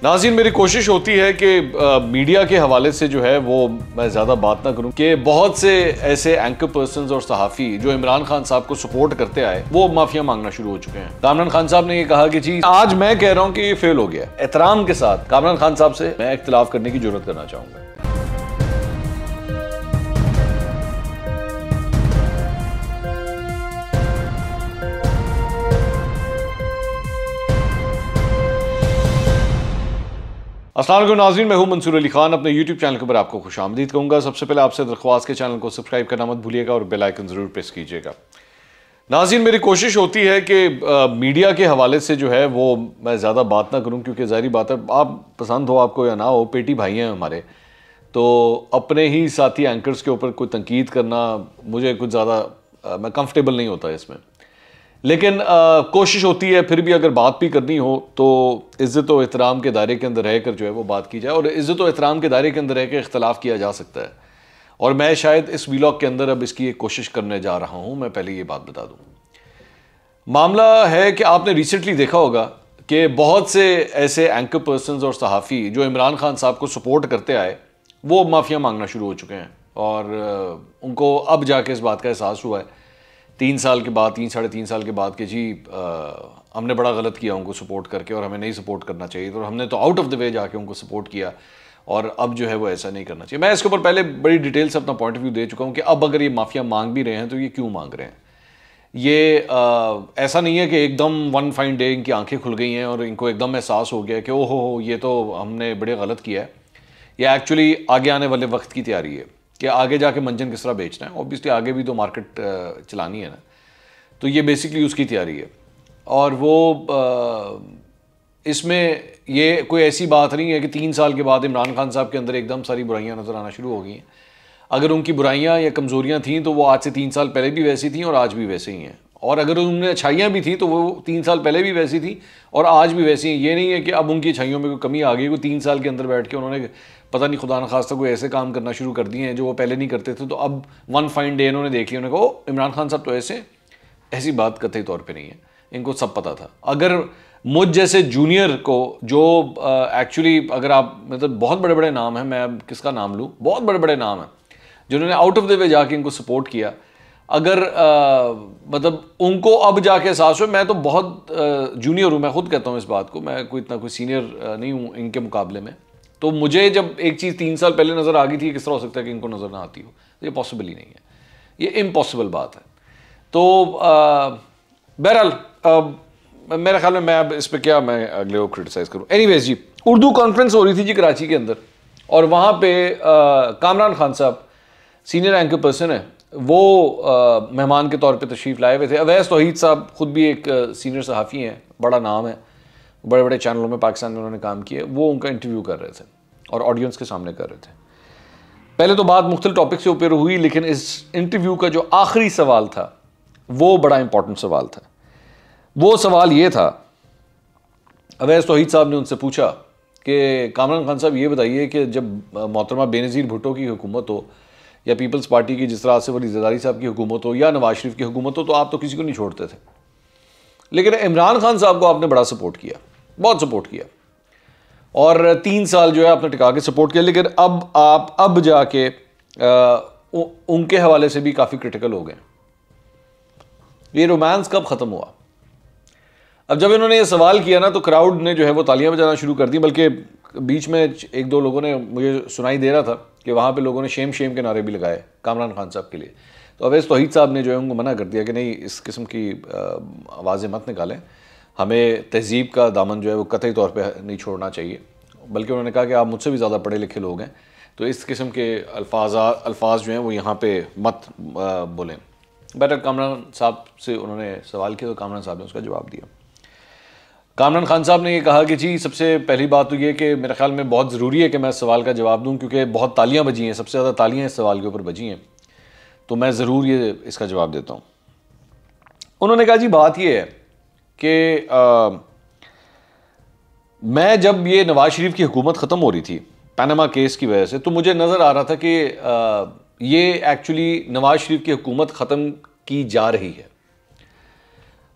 नाज़रीन, मेरी कोशिश होती है कि मीडिया के हवाले से जो है वो मैं ज़्यादा बात ना करूं कि बहुत से ऐसे एंकर पर्सन्स और सहाफ़ी जो इमरान खान साहब को सपोर्ट करते आए वो माफिया मांगना शुरू हो चुके हैं। कामरान खान साहब ने ये कहा कि जी आज मैं कह रहा हूं कि ये फेल हो गया। एहतराम के साथ कामरान खान साहब से मैं इख्तिलाफ करने की जरूरत करना चाहूंगा। अस्सलाम वालेकुम नाज़रीन, मैं हूं मंसूर अली खान। अपने YouTube चैनल के ऊपर आपको खुशामदीद कहूँगा। सबसे पहले आपसे दरख्वास्त के चैनल को सब्सक्राइब करना मत भूलिएगा और बेल आइकन ज़रूर प्रेस कीजिएगा। नाज़रीन, मेरी कोशिश होती है कि मीडिया के हवाले से जो है वो मैं ज़्यादा बात ना करूँ, क्योंकि ज़ाहिर बात है आप पसंद हो आपको या ना हो, पेटी भाई हैं हमारे, तो अपने ही साथी एंकर्स के ऊपर कोई तनकीद करना मुझे कुछ ज़्यादा मैं कंफर्टेबल नहीं होता इसमें। लेकिन कोशिश होती है फिर भी अगर बात भी करनी हो तो इज़्ज़त और एहतराम के दायरे के अंदर रहकर जो है वो बात की जाए, और इज़्ज़त और एहतराम के दायरे के अंदर रहकर इख्तलाफ किया जा सकता है। और मैं शायद इस व्लॉग के अंदर अब इसकी एक कोशिश करने जा रहा हूँ। मैं पहले ये बात बता दूँ, मामला है कि आपने रिसेंटली देखा होगा कि बहुत से ऐसे एंकर पर्सन्स और सहाफ़ी जो इमरान खान साहब को सपोर्ट करते आए वो माफिया मांगना शुरू हो चुके हैं, और उनको अब जाके इस बात का एहसास हुआ है 3 साल के बाद, 3-3.5 साल के बाद कि जी हमने बड़ा गलत किया उनको सपोर्ट करके, और हमें नहीं सपोर्ट करना चाहिए, तो हमने तो आउट ऑफ द वे जाके उनको सपोर्ट किया, और अब जो है वो ऐसा नहीं करना चाहिए। मैं इसके ऊपर पहले बड़ी डिटेल से अपना पॉइंट ऑफ व्यू दे चुका हूँ कि अब अगर ये माफिया मांग भी रहे हैं तो ये क्यों मांग रहे हैं। ये ऐसा नहीं है कि एकदम वन फाइन डे इनकी आंखें खुल गई हैं और इनको एकदम एहसास हो गया कि ओहो ये तो हमने बड़े गलत किया है। ये एक्चुअली आगे आने वाले वक्त की तैयारी है कि आगे जाके मंजन किस तरह बेचना है। ऑब्वियसली आगे भी तो मार्केट चलानी है ना, तो ये बेसिकली उसकी तैयारी है। और वो इसमें ये कोई ऐसी बात नहीं है कि 3 साल के बाद इमरान खान साहब के अंदर एकदम सारी बुराइयां नज़र आना शुरू हो गई हैं। अगर उनकी बुराइयां या कमज़ोरियां थीं तो वो आज से 3 साल पहले भी वैसी थीं और आज भी वैसे ही हैं, और अगर उनमें अच्छाइयाँ भी थीं तो वो 3 साल पहले भी वैसी थी और आज भी वैसी हैं। ये नहीं है कि अब उनकी अच्छाइयों में कोई कमी आ गई, कोई 3 साल के अंदर बैठ के उन्होंने पता नहीं खुदा न खास्ता कोई ऐसे काम करना शुरू कर दिए हैं जो वो पहले नहीं करते थे, तो अब वन फाइन डे इन्होंने देख लिया, उन्होंने कहा इमरान खान साहब तो ऐसी बात कतई तौर पे नहीं है, इनको सब पता था। अगर मुझ जैसे जूनियर को जो एक्चुअली अगर आप मतलब बहुत बड़े बड़े नाम हैं, मैं किसका नाम लूँ, बहुत बड़े बड़े नाम हैं जिन्होंने आउट ऑफ द वे जाके इनको सपोर्ट किया, अगर मतलब उनको अब जाके एहसास हो, मैं तो बहुत जूनियर हूँ, मैं खुद कहता हूँ इस बात को, मैं कोई इतना कोई सीनियर नहीं हूँ इनके मुकाबले में, तो मुझे जब एक चीज़ 3 साल पहले नज़र आ गई थी, किस तरह हो सकता है कि इनको नज़र ना आती हो। ये पॉसिबल ही नहीं है, ये इम्पॉसिबल बात है। तो बहरहाल मेरे ख्याल में मैं अब इस पर क्या मैं अगले को क्रिटिसाइज़ करूँ। एनीवेज जी, उर्दू कॉन्फ्रेंस हो रही थी जी कराची के अंदर, और वहाँ पे कामरान खान साहब सीनियर एंकर पर्सन है, वो मेहमान के तौर पे तशरीफ़ लाए हुए थे। अवैस तौहीद साहब खुद भी एक सीनियर सहाफ़ी हैं, बड़ा नाम है, बड़े बड़े चैनलों में पाकिस्तान में उन्होंने काम किया, वो उनका इंटरव्यू कर रहे थे और ऑडियंस के सामने कर रहे थे। पहले तो बात मुख्तलिफ टॉपिक से ऊपर हुई, लेकिन इस इंटरव्यू का जो आखिरी सवाल था वो बड़ा इंपॉर्टेंट सवाल था। वो सवाल ये था, अवैस तौहीद साहब ने उनसे पूछा कि कामरान खान साहब ये बताइए कि जब मोहतरमा बेनज़ीर भुट्टो की हुकूमत हो या पीपल्स पार्टी की जिस तरह आसिफ अली ज़रदारी साहब की हुकूमत हो या नवाज शरीफ की हुकूमत हो, तो आप तो किसी को नहीं छोड़ते थे, लेकिन इमरान खान साहब को आपने बड़ा सपोर्ट किया, बहुत सपोर्ट किया, और 3 साल जो है आपने टिका के सपोर्ट किया, लेकिन अब आप अब जाके उनके हवाले से भी काफ़ी क्रिटिकल हो गए। ये रोमांस कब ख़त्म हुआ? अब जब इन्होंने ये सवाल किया ना तो क्राउड ने जो है वो तालियां बजाना शुरू कर दी, बल्कि बीच में 1-2 लोगों ने, मुझे सुनाई दे रहा था कि वहाँ पे लोगों ने शेम शेम के नारे भी लगाए कामरान खान साहब के लिए। तो अवैस तौहीद साहब ने जो है उनको मना कर दिया कि नहीं, इस किस्म की आवाज़ें मत निकालें, हमें तहज़ीब का दामन जो है वो कतई तौर पे नहीं छोड़ना चाहिए। बल्कि उन्होंने कहा कि आप मुझसे भी ज़्यादा पढ़े लिखे लोग हैं, तो इस किस्म के अल्फाज जो हैं वो यहाँ पे मत बोलें। बहरहाल कामरान साहब से उन्होंने सवाल किया तो कामरान साहब ने उसका जवाब दिया। कामरान खान साहब ने ये कहा कि जी सबसे पहली बात तो ये कि मेरे ख्याल में बहुत ज़रूरी है कि मैं सवाल का जवाब दूँ, क्योंकि बहुत तालियाँ बजी हैं, सबसे ज़्यादा तालियाँ इस सवाल के ऊपर बजी हैं, तो मैं ज़रूर ये इसका जवाब देता हूँ। उन्होंने कहा जी बात ये है कि मैं जब ये नवाज शरीफ की हुकूमत ख़त्म हो रही थी पैनामा केस की वजह से, तो मुझे नज़र आ रहा था कि ये एक्चुअली नवाज शरीफ की हुकूमत ख़त्म की जा रही है।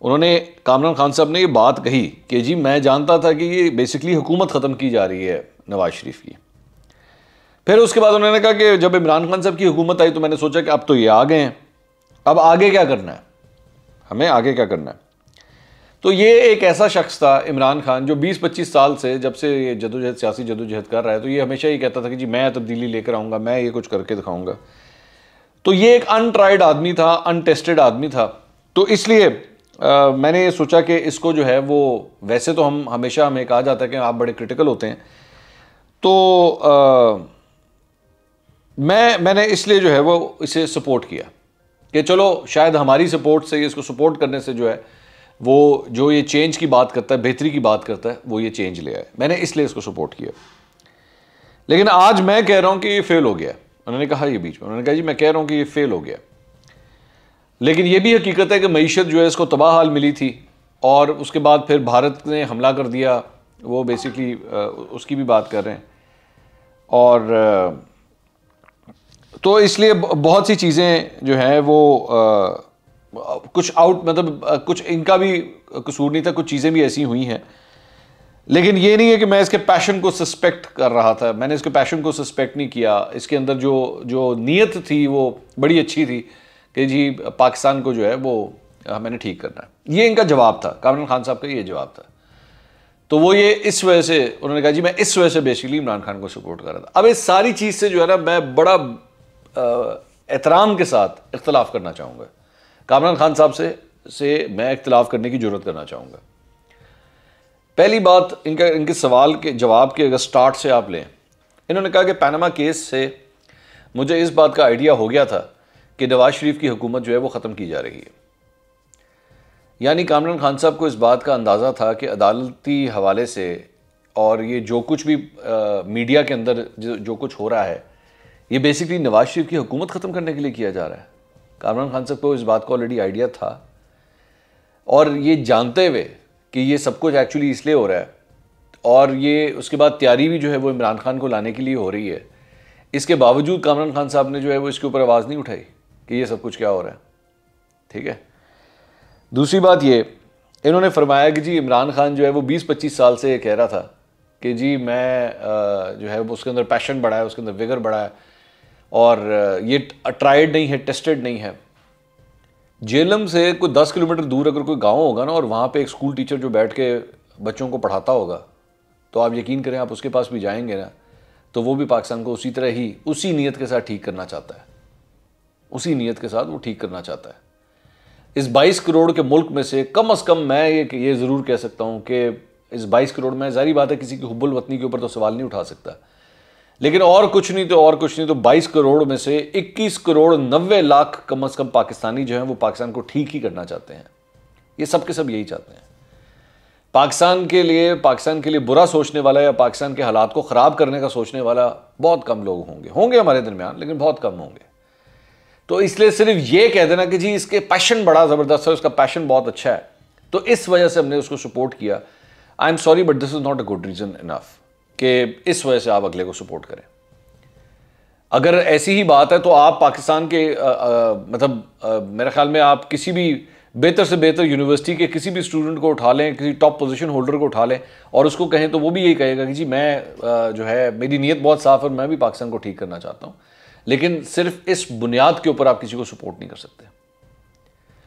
उन्होंने कामरान खान साहब ने ये बात कही कि जी मैं जानता था कि ये बेसिकली हुकूमत ख़त्म की जा रही है नवाज शरीफ की। फिर उसके बाद उन्होंने कहा कि जब इमरान खान साहब की हुकूमत आई तो मैंने सोचा कि अब तो ये आ गए हैं, अब आगे क्या करना है, हमें आगे क्या करना है। तो ये एक ऐसा शख्स था इमरान खान जो 20-25 साल से, जब से ये जदोजहद, सियासी जदोजहद कर रहा है, तो ये हमेशा ये कहता था कि जी मैं तब्दीली लेकर आऊँगा, मैं ये कुछ करके दिखाऊँगा। तो ये एक अनट्राइड आदमी था, अनटेस्टेड आदमी था। तो इसलिए मैंने सोचा कि इसको जो है वो, वैसे तो हमेशा हमें कहा जाता है कि आप बड़े क्रिटिकल होते हैं, तो मैंने इसलिए जो है वो इसे सपोर्ट किया कि चलो शायद हमारी सपोर्ट से, इसको सपोर्ट करने से जो है वो, जो ये चेंज की बात करता है, बेहतरी की बात करता है, वो ये चेंज ले आए। मैंने इसलिए इसको सपोर्ट किया। लेकिन आज मैं कह रहा हूं कि ये फेल हो गया। उन्होंने कहा ये बीच में, उन्होंने कहा जी मैं कह रहा हूं कि ये फेल हो गया। लेकिन ये भी हकीकत है कि मईशत जो है इसको तबाह हाल मिली थी, और उसके बाद फिर भारत ने हमला कर दिया, वो बेसिकली उसकी भी बात कर रहे हैं। और तो इसलिए बहुत सी चीज़ें जो हैं वो कुछ मतलब कुछ इनका भी कसूर नहीं था, कुछ चीज़ें भी ऐसी हुई हैं। लेकिन ये नहीं है कि मैं इसके पैशन को सस्पेक्ट कर रहा था, मैंने इसके पैशन को सस्पेक्ट नहीं किया। इसके अंदर जो नीयत थी वो बड़ी अच्छी थी कि जी पाकिस्तान को जो है वो मैंने ठीक करना है। ये इनका जवाब था, कामरान खान साहब का ये जवाब था। तो वो ये इस वजह से उन्होंने कहा जी मैं इस वजह से बेसिकली इमरान खान को सपोर्ट कर रहा था। अब इस सारी चीज़ से जो है ना मैं बड़ा एहतराम के साथ इख्तलाफ करना चाहूँगा। कामरान खान साहब से मैं इख्तलाफ करने की ज़रूरत करना चाहूँगा। पहली बात, इनके सवाल के जवाब के अगर स्टार्ट से आप लें, इन्होंने कहा कि पनामा केस से मुझे इस बात का आइडिया हो गया था कि नवाज शरीफ की हुकूमत जो है वो ख़त्म की जा रही है। यानी कामरान खान साहब को इस बात का अंदाज़ा था कि अदालती हवाले से और ये जो कुछ भी मीडिया के अंदर जो कुछ हो रहा है, ये बेसिकली नवाज शरीफ की हुकूमत ख़त्म करने के लिए किया जा रहा है। कामरान खान साहब को इस बात का ऑलरेडी आइडिया था, और ये जानते हुए कि ये सब कुछ एक्चुअली इसलिए हो रहा है, और ये उसके बाद तैयारी भी जो है वो इमरान खान को लाने के लिए हो रही है, इसके बावजूद कामरान खान साहब ने जो है वो इसके ऊपर आवाज़ नहीं उठाई कि ये सब कुछ क्या हो रहा है। ठीक है। दूसरी बात ये, इन्होंने फरमाया कि जी इमरान खान जो है वो 20-25 साल से ये कह रहा था कि जी मैं जो है उसके अंदर पैशन बढ़ा है, उसके अंदर विगर बढ़ा है, और ये ट्राइड नहीं है, टेस्टेड नहीं है। जेलम से कोई 10 किलोमीटर दूर अगर कोई गांव होगा ना, और वहाँ पे एक स्कूल टीचर जो बैठ के बच्चों को पढ़ाता होगा, तो आप यकीन करें आप उसके पास भी जाएंगे ना, तो वो भी पाकिस्तान को उसी तरह ही, उसी नीयत के साथ ठीक करना चाहता है, उसी नीयत के साथ वो ठीक करना चाहता है। इस 22 करोड़ के मुल्क में से कम से कम मैं ये ज़रूर कह सकता हूँ कि इस 22 करोड़ में, ज़ाहिर बात है किसी की हुब्बुल वतनी के ऊपर तो सवाल नहीं उठा सकता, लेकिन और कुछ नहीं तो 22 करोड़ में से 21 करोड़ 90 लाख कम से कम पाकिस्तानी जो हैं वो पाकिस्तान को ठीक ही करना चाहते हैं। ये सब के सब यही चाहते हैं। पाकिस्तान के लिए बुरा सोचने वाला या पाकिस्तान के हालात को ख़राब करने का सोचने वाला बहुत कम लोग होंगे हमारे दरमियान, लेकिन बहुत कम होंगे। तो इसलिए सिर्फ ये कह देना कि जी इसके पैशन बड़ा ज़बरदस्त है, उसका पैशन बहुत अच्छा है, तो इस वजह से हमने उसको सपोर्ट किया। I am sorry but this is not a good reason enough कि इस वजह से आप अगले को सपोर्ट करें। अगर ऐसी ही बात है तो आप पाकिस्तान के मेरे ख्याल में आप किसी भी बेहतर से बेहतर यूनिवर्सिटी के किसी भी स्टूडेंट को उठा लें, किसी टॉप पोजीशन होल्डर को उठा लें और उसको कहें, तो वो भी यही कहेगा कि जी मैं जो है मेरी नीयत बहुत साफ़ है और मैं भी पाकिस्तान को ठीक करना चाहता हूँ। लेकिन सिर्फ इस बुनियाद के ऊपर आप किसी को सपोर्ट नहीं कर सकते।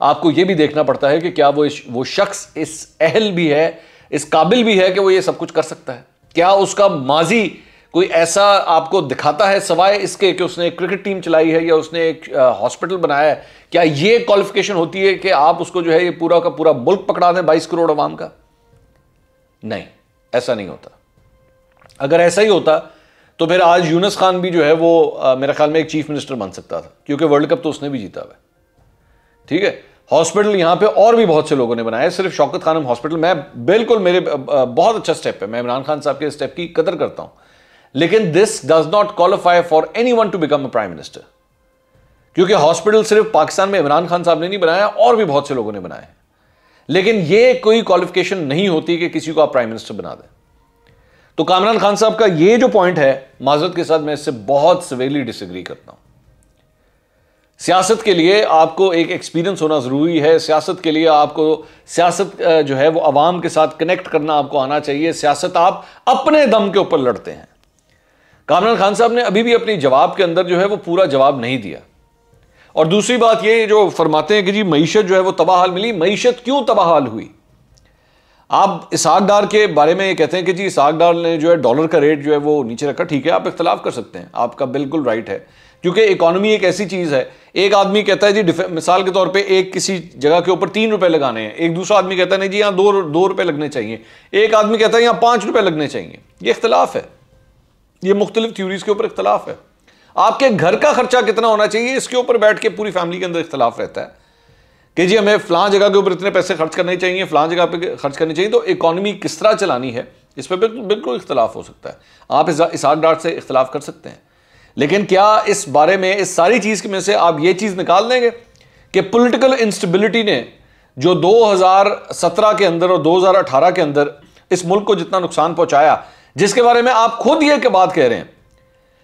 आपको ये भी देखना पड़ता है कि क्या वो शख्स इस अहल भी है, इस काबिल भी है कि वो ये सब कुछ कर सकता है। क्या उसका माजी कोई ऐसा आपको दिखाता है सिवाय इसके कि उसने एक क्रिकेट टीम चलाई है या उसने एक हॉस्पिटल बनाया है? क्या ये क्वालिफिकेशन होती है कि आप उसको जो है ये पूरा का पूरा मुल्क पकड़ा दें 22 करोड़ अवाम का? नहीं, ऐसा नहीं होता। अगर ऐसा ही होता तो फिर आज यूनुस खान भी जो है वो मेरे ख्याल में एक चीफ मिनिस्टर बन सकता था, क्योंकि वर्ल्ड कप तो उसने भी जीता हुआ है। ठीक है। हॉस्पिटल यहां पे और भी बहुत से लोगों ने बनाया, सिर्फ शौकत खानम हॉस्पिटल, मैं बिल्कुल मेरे बहुत अच्छा स्टेप है, मैं इमरान खान साहब के स्टेप की कदर करता हूं, लेकिन this does not qualify for anyone to become a prime minister, क्योंकि हॉस्पिटल सिर्फ पाकिस्तान में इमरान खान साहब ने नहीं बनाया, और भी बहुत से लोगों ने बनाया। लेकिन यह कोई क्वालिफिकेशन नहीं होती कि किसी को आप प्राइम मिनिस्टर बना दें। तो कामरान खान साहब का ये जो पॉइंट है, माजरत के साथ मैं इससे बहुत सवेली डिसएग्री करता हूं। सियासत के लिए आपको एक एक्सपीरियंस होना ज़रूरी है, सियासत के लिए आपको सियासत जो है वो अवाम के साथ कनेक्ट करना आपको आना चाहिए। सियासत आप अपने दम के ऊपर लड़ते हैं। कामरान खान साहब ने अभी भी अपनी जवाब के अंदर जो है वो पूरा जवाब नहीं दिया। और दूसरी बात ये जो फरमाते हैं कि जी मईशत जो है वो तबाहाल मिली, मईशत क्यों तबाहाल हुई? आप इसहाक डार के बारे में ये कहते हैं कि जी इसहाक डार ने जो है डॉलर का रेट जो है वो नीचे रखा। ठीक है, आप इख्तलाफ कर सकते हैं, आपका बिल्कुल राइट है, क्योंकि इकोनॉमी एक ऐसी चीज़ है। एक आदमी कहता है जी मिसाल के तौर पे एक किसी जगह के ऊपर 3 रुपए लगाने हैं, एक दूसरा आदमी कहता है नहीं जी यहाँ दो रुपए लगने चाहिए, एक आदमी कहता है यहाँ 5 रुपए लगने चाहिए। ये इख्तलाफ है, ये मुख्तलिफ थ्योरीज के ऊपर इख्तलाफ है। आपके घर का खर्चा कितना होना चाहिए इसके ऊपर बैठ के पूरी फैमिली के अंदर इख्तलाफ रहता है कि जी हमें फलां जगह के ऊपर इतने पैसे खर्च करने चाहिए, फलां जगह पे खर्च करने चाहिए। तो इकोनॉमी किस तरह चलानी है इस पर बिल्कुल इख्तलाफ हो सकता है। आप इसहाक डार से इख्तलाफ कर सकते हैं, लेकिन क्या इस बारे में, इस सारी चीज़ में से आप ये चीज़ निकाल देंगे कि पॉलिटिकल इंस्टेबिलिटी ने जो 2017 के अंदर और 2018 के अंदर इस मुल्क को जितना नुकसान पहुंचाया, जिसके बारे में आप खुद ये बात कह रहे हैं,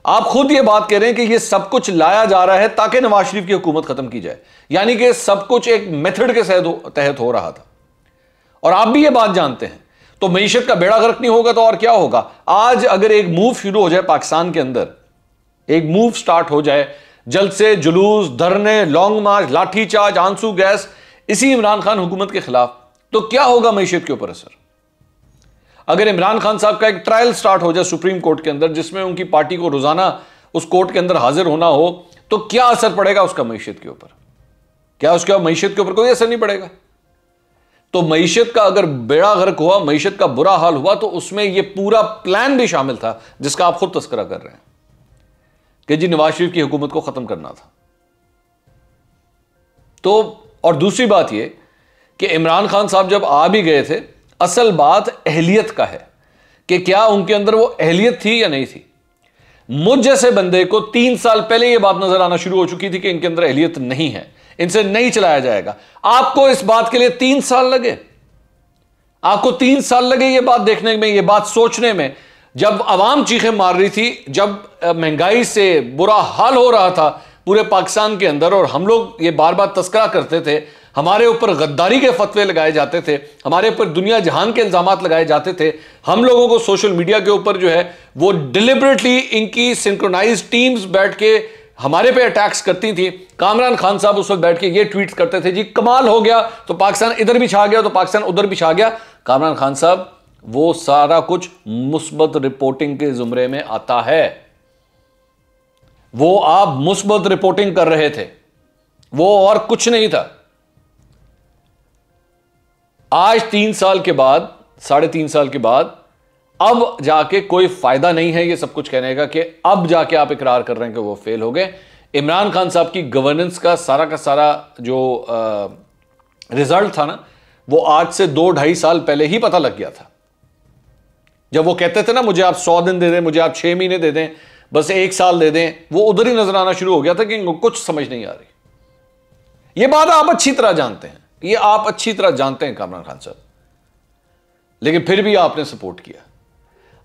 आप खुद ये बात कह रहे हैं कि ये सब कुछ लाया जा रहा है ताकि नवाज शरीफ की हुकूमत खत्म की जाए, यानी कि सब कुछ एक मेथड के तहत हो रहा था, और आप भी ये बात जानते हैं। तो मईशत का बेड़ा गर्क नहीं होगा तो और क्या होगा? आज अगर एक मूव शुरू हो जाए पाकिस्तान के अंदर, एक मूव स्टार्ट हो जाए, जल्द से जुलूस, धरने, लॉन्ग मार्च, लाठीचार्ज, आंसू गैस इसी इमरान खान हुकूमत के खिलाफ, तो क्या होगा मईशत के ऊपर असर? अगर इमरान खान साहब का एक ट्रायल स्टार्ट हो जाए सुप्रीम कोर्ट के अंदर, जिसमें उनकी पार्टी को रोजाना उस कोर्ट के अंदर हाजिर होना हो, तो क्या असर पड़ेगा उसका मईशत के ऊपर? क्या उसका मईशत के ऊपर कोई असर नहीं पड़ेगा? तो मईशत का अगर बेड़ा गर्क हुआ, मईशत का बुरा हाल हुआ, तो उसमें यह पूरा प्लान भी शामिल था जिसका आप खुद तस्करा कर रहे हैं कि जी नवाज शरीफ की हुकूमत को खत्म करना था। तो और दूसरी बात यह कि इमरान खान साहब जब आ भी गए थे, असल बात अहलियत का है कि क्या उनके अंदर वो अहलियत थी या नहीं थी। मुझ जैसे बंदे को 3 साल पहले यह बात नजर आना शुरू हो चुकी थी कि इनके अंदर अहलियत नहीं है, इनसे नहीं चलाया जाएगा। आपको इस बात के लिए 3 साल लगे, आपको 3 साल लगे ये बात देखने में, ये बात सोचने में, जब आवाम चीखें मार रही थी, जब महंगाई से बुरा हाल हो रहा था पूरे पाकिस्तान के अंदर, और हम लोग ये बार बार तस्करा करते थे, हमारे ऊपर गद्दारी के फतवे लगाए जाते थे, हमारे ऊपर दुनिया जहान के इल्जामात लगाए जाते थे, हम लोगों को सोशल मीडिया के ऊपर जो है वो डिलिबरेटली इनकी सिंक्रोनाइज्ड टीम्स बैठ के हमारे पे अटैक्स करती थी। कामरान खान साहब उस वक्त बैठ के ये ट्वीट करते थे, जी कमाल हो गया, तो पाकिस्तान इधर भी छा गया, तो पाकिस्तान उधर भी छा गया। कामरान खान साहब, वो सारा कुछ मुस्बत रिपोर्टिंग के जुमरे में आता है। वो आप मुस्बत रिपोर्टिंग कर रहे थे, वो और कुछ नहीं था। आज 3 साल के बाद, 3.5 साल के बाद, अब जाके कोई फायदा नहीं है ये सब कुछ कहने का कि अब जाके आप इकरार कर रहे हैं कि वो फेल हो गए। इमरान खान साहब की गवर्नेंस का सारा जो रिजल्ट था ना, वो आज से 2-2.5 साल पहले ही पता लग गया था। जब वो कहते थे ना, मुझे आप 100 दिन दे दें, मुझे आप 6 महीने दे दें, बस 1 साल दे दें, वो उधर ही नजर आना शुरू हो गया था कि इनको कुछ समझ नहीं आ रही। ये बात आप अच्छी तरह जानते हैं, ये आप अच्छी तरह जानते हैं कामरान खान साहब, लेकिन फिर भी आपने सपोर्ट किया।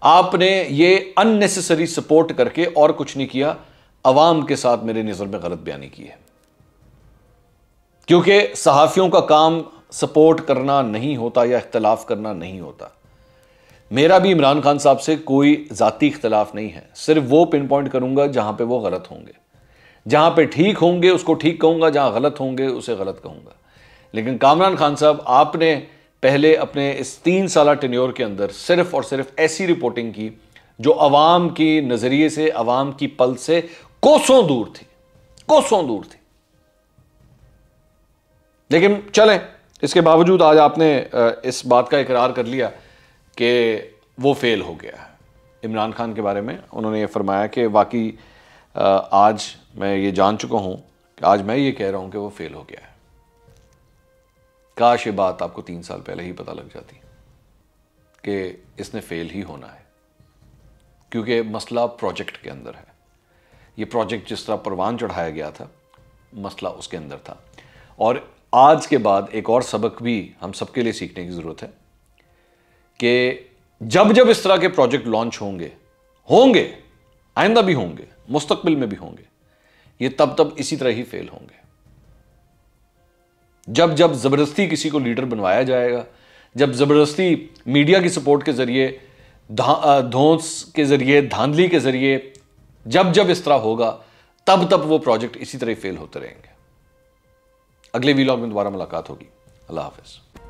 आपने ये अननेसेसरी सपोर्ट करके और कुछ नहीं किया, अवाम के साथ मेरी नजर में गलत बयानी की है। क्योंकि सहाफियों का काम सपोर्ट करना नहीं होता या इख्तलाफ करना नहीं होता। मेरा भी इमरान खान साहब से कोई जाती इख्तलाफ नहीं है, सिर्फ वो पिन पॉइंट करूंगा जहां पे वो गलत होंगे, जहां पे ठीक होंगे उसको ठीक कहूंगा, जहां गलत होंगे उसे गलत कहूंगा। लेकिन कामरान खान साहब, आपने पहले अपने इस 3 साल टेन्योर के अंदर सिर्फ और सिर्फ ऐसी रिपोर्टिंग की जो अवाम की नजरिए से, अवाम की पल से कोसों दूर थी, कोसों दूर थी। लेकिन चलें, इसके बावजूद आज आपने इस बात का इकरार कर लिया कि वो फेल हो गया है। इमरान खान के बारे में उन्होंने ये फरमाया कि वाकई आज मैं ये जान चुका हूं कि आज मैं ये कह रहा हूं कि वो फेल हो गया है। काश ये बात आपको 3 साल पहले ही पता लग जाती कि इसने फेल ही होना है, क्योंकि मसला प्रोजेक्ट के अंदर है। ये प्रोजेक्ट जिस तरह परवान चढ़ाया गया था, मसला उसके अंदर था। और आज के बाद एक और सबक भी हम सबके लिए सीखने की ज़रूरत है कि जब जब इस तरह के प्रोजेक्ट लॉन्च होंगे, आइंदा भी होंगे, मुस्तकबिल में भी होंगे, ये तब तब इसी तरह ही फेल होंगे। जब जब जबरदस्ती किसी को लीडर बनवाया जाएगा, जब जबरदस्ती मीडिया की सपोर्ट के जरिए, धौंस के जरिए, धांधली के जरिए जब जब इस तरह होगा, तब तब वो प्रोजेक्ट इसी तरह फेल होते रहेंगे। अगले वीलॉग में दोबारा मुलाकात होगी। अल्लाह हाफिज।